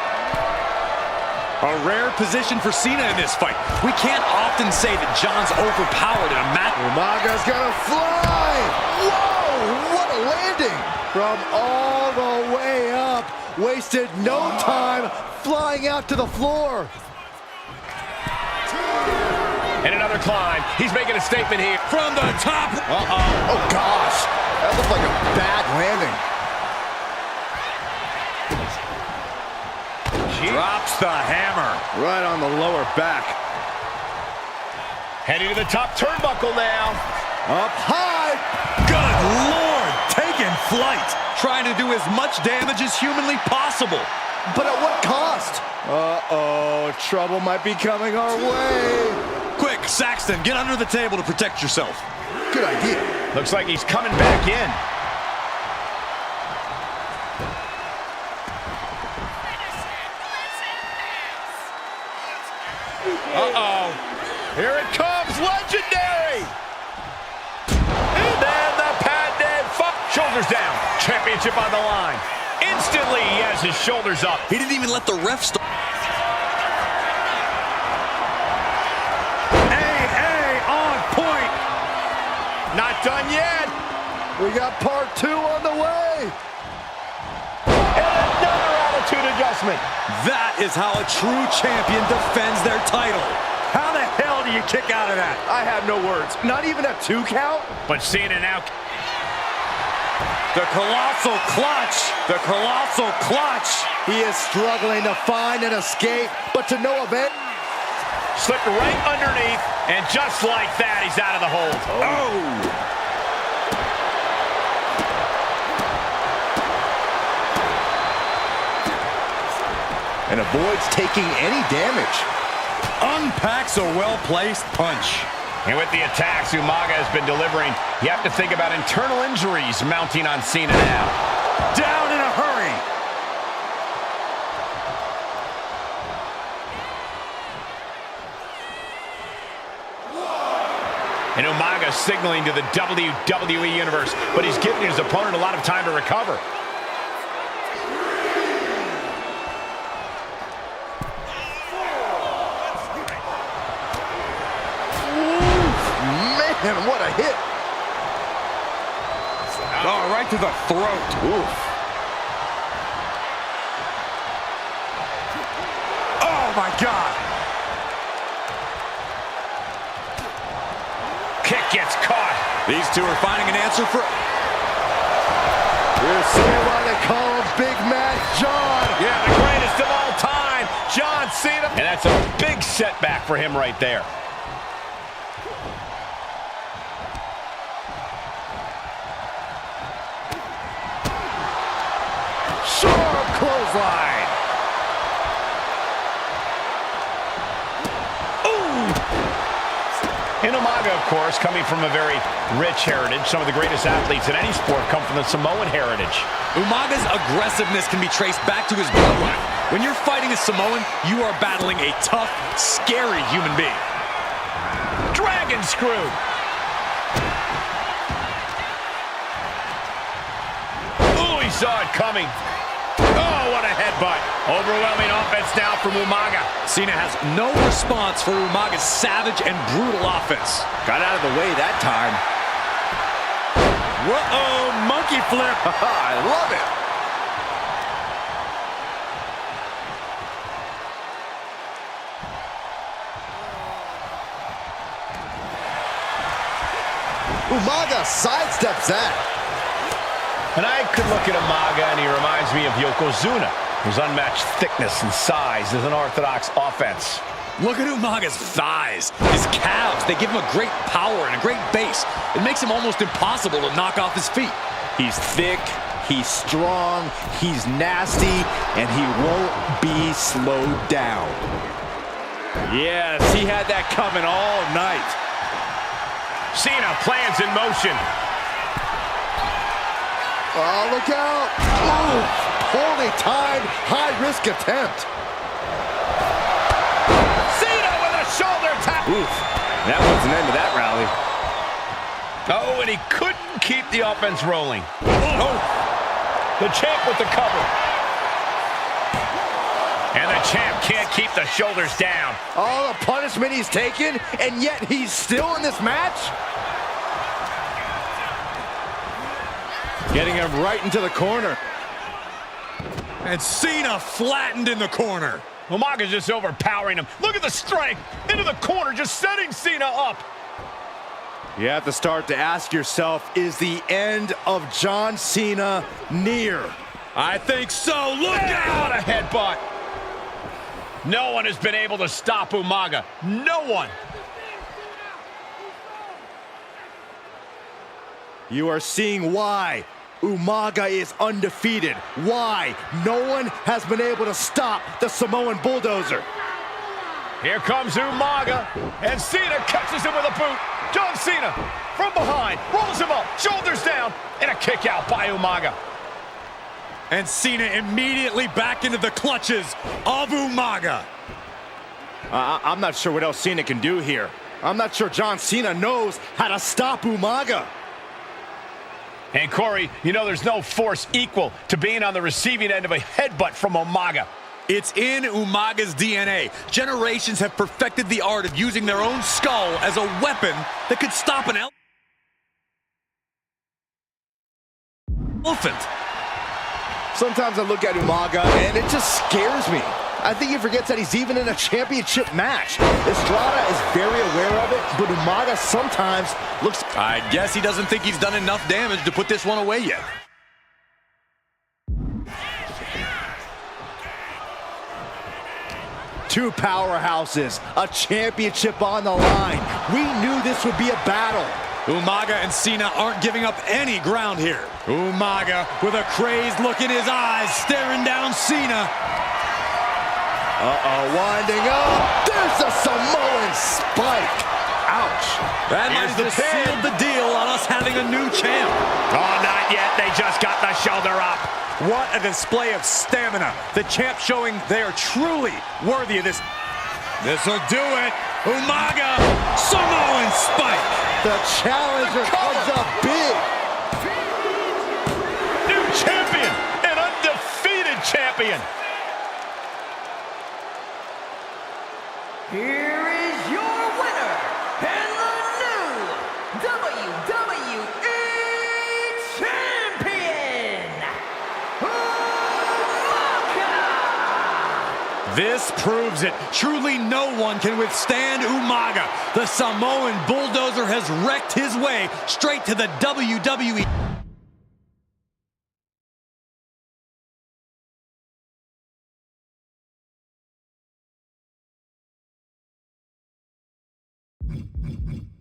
Speaker 2: A rare position for Cena in this fight. We can't often say that John's overpowered in a match.
Speaker 4: Umaga's gonna fly! Whoa! What a landing! From all the way up. Wasted no time flying out to the floor.
Speaker 1: And another climb. He's making a statement here.
Speaker 2: From the top.
Speaker 4: Oh gosh, that looked like a bad landing.
Speaker 2: Drops the hammer.
Speaker 4: Right on the lower back.
Speaker 1: Heading to the top turnbuckle now.
Speaker 4: Up high.
Speaker 2: Good Lord, taking flight. Trying to do as much damage as humanly possible.
Speaker 4: But at what cost? Uh-oh, trouble might be coming our way.
Speaker 2: Quick, Saxton, get under the table to protect yourself.
Speaker 4: Good idea.
Speaker 1: Looks like he's coming back in. Uh-oh. Here it comes, legendary! And then the patented shoulders down. Championship on the line. Instantly, he has his shoulders up.
Speaker 2: He didn't even let the ref stop.
Speaker 1: Not done yet.
Speaker 4: We got part 2 on the way.
Speaker 1: And another attitude adjustment.
Speaker 2: That is how a true champion defends their title. How the hell do you kick out of that?
Speaker 4: I have no words. Not even a 2 count?
Speaker 1: But Cena now.
Speaker 2: The colossal clutch. The colossal clutch.
Speaker 4: He is struggling to find an escape, but to no avail.
Speaker 1: Slipped right underneath, and just like that, he's out of the hold.
Speaker 2: Oh!
Speaker 4: And avoids taking any damage.
Speaker 2: Unpacks a well-placed punch.
Speaker 1: And with the attacks Umaga has been delivering, you have to think about internal injuries mounting on Cena now.
Speaker 2: Down in a hurry.
Speaker 1: And Umaga signaling to the WWE Universe, but he's giving his opponent a lot of time to recover.
Speaker 4: Man, what a hit.
Speaker 2: Oh, right to the throat.
Speaker 4: Oof.
Speaker 2: Oh, my God.
Speaker 1: Kick gets caught.
Speaker 2: These two are finding an answer for...
Speaker 4: You're seeing why they call him Big Mac John.
Speaker 1: Yeah, the greatest of all time. John Cena. And that's a big setback for him right there.
Speaker 4: Sharp clothesline.
Speaker 1: And Umaga, of course, coming from a very rich heritage. Some of the greatest athletes in any sport come from the Samoan heritage.
Speaker 2: Umaga's aggressiveness can be traced back to his bloodline. When you're fighting a Samoan, you are battling a tough, scary human being.
Speaker 1: Dragon screw. Ooh, he saw it coming. Oh, what a headbutt. Overwhelming offense now from Umaga.
Speaker 2: Cena has no response for Umaga's savage and brutal offense.
Speaker 4: Got out of the way that time.
Speaker 2: Whoa, monkey flip.
Speaker 4: I love it. Umaga sidesteps that.
Speaker 1: And I could look at Umaga and he reminds me of Yokozuna, whose unmatched thickness and size is an orthodox offense.
Speaker 2: Look at Umaga's thighs, his calves. They give him a great power and a great base. It makes him almost impossible to knock off his feet.
Speaker 4: He's thick, he's strong, he's nasty, and he won't be slowed down. Yes, he had that coming all night.
Speaker 1: Cena plans in motion.
Speaker 4: Oh, look out! Ooh, poorly timed, high-risk attempt.
Speaker 1: Cena with a shoulder tap.
Speaker 4: Oof, that was an end to that rally.
Speaker 1: Oh, and he couldn't keep the offense rolling. Oh, the champ with the cover. And the champ can't keep the shoulders down.
Speaker 4: All the punishment he's taken, and yet he's still in this match? Getting him right into the corner.
Speaker 2: And Cena flattened in the corner.
Speaker 1: Umaga's just overpowering him. Look at the strength. Into the corner, just setting Cena up.
Speaker 4: You have to start to ask yourself, is the end of John Cena near?
Speaker 2: I think so. Look
Speaker 1: What
Speaker 2: out!
Speaker 1: a headbutt. No one has been able to stop Umaga. No one.
Speaker 4: You are seeing why Umaga is undefeated. Why no one has been able to stop the Samoan bulldozer.
Speaker 1: Here comes Umaga, and Cena catches him with a boot. John Cena from behind, rolls him up, shoulders down, and a kick out by Umaga.
Speaker 2: And Cena immediately back into the clutches of Umaga.
Speaker 4: I'm not sure what else Cena can do here. I'm not sure John Cena knows how to stop Umaga.
Speaker 1: And Corey, you know there's no force equal to being on the receiving end of a headbutt from Umaga.
Speaker 2: It's in Umaga's DNA. Generations have perfected the art of using their own skull as a weapon that could stop an elephant.
Speaker 4: Sometimes I look at Umaga and it just scares me. I think he forgets that he's even in a championship match. Estrada is very aware of it, but Umaga sometimes looks...
Speaker 2: I guess he doesn't think he's done enough damage to put this one away yet.
Speaker 4: Two powerhouses, a championship on the line. We knew this would be a battle.
Speaker 2: Umaga and Cena aren't giving up any ground here. Umaga with a crazed look in his eyes, staring down Cena.
Speaker 4: Winding up. There's a Samoan spike. Ouch.
Speaker 2: That might have sealed the deal on us having a new champ.
Speaker 1: Oh, not yet. They just got the shoulder up.
Speaker 2: What a display of stamina. The champ showing they are truly worthy of this. This'll do it. Umaga, Samoan spike.
Speaker 4: The challenger comes up big.
Speaker 1: New champion, an undefeated champion.
Speaker 5: Here is your winner, and the new WWE Champion, Umaga!
Speaker 2: This proves it. Truly no one can withstand Umaga. The Samoan bulldozer has wrecked his way straight to the WWE
Speaker 6: you.